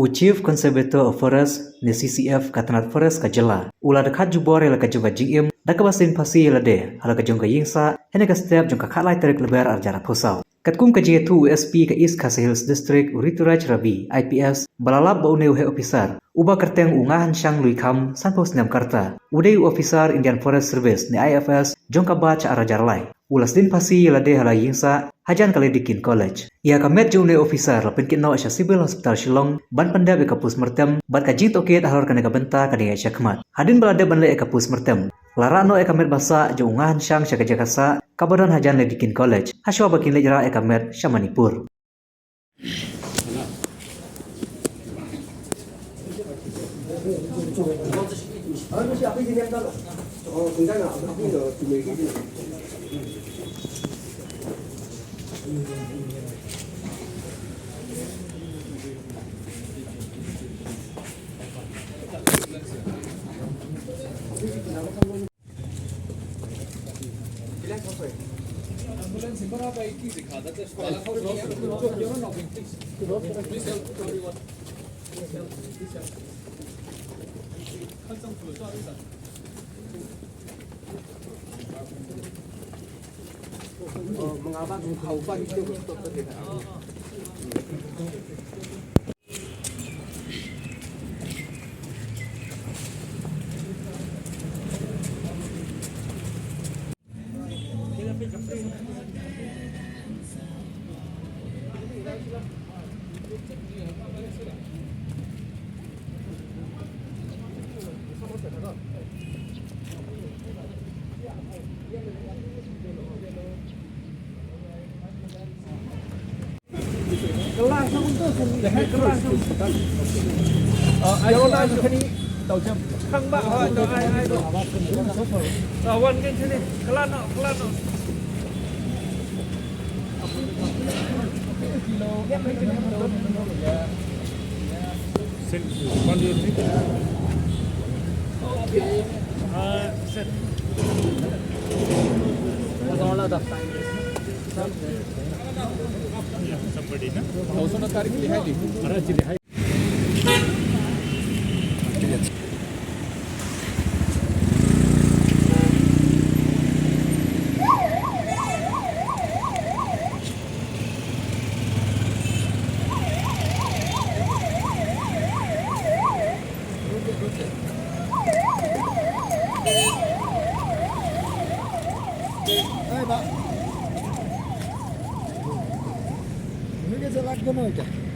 O Chief Conservator of Forest ni CCF Katanat Forest Kajela. Ula dekat jubor ela kajunga jingim dakabasin pasi ela de hala kajunga yingsa hene ka step jungka khalai tarik lebar arjara posau. Katkum kajiga tu USP ke East Khasi Hills District Urituraj Rabi IPS balalap ba uneu he officer uba kerteng ungahan syang luikam sanpos nam karta udeu officer Indian Forest Service ni IFS jongka baca arajarlai ulas din pasi ela de hala yingsa hajan kali dikin college ia kamet jone officer lapin kinno asya civil hospital Shillong ban pandab ka pus mertem bat ka jing toket halor kana ka benta kana ya syakmat hadin balade banle ka pus mertem larano kamet basa jo ungahan syang syaka jakasa kabadan hajan le dikin college haswa bakin lejra kamet Syamanipur. Mengapa haupan itu untuk tidak? Kelas untuk kelas ayo lah sini tàu chậm khăng bạc hỏi cho ai rồiวันกันsini kelas kilo sen bandar ni set kalau dah somebody na thousand tarik lihat di ara chili hai Pak ini jelas kono aja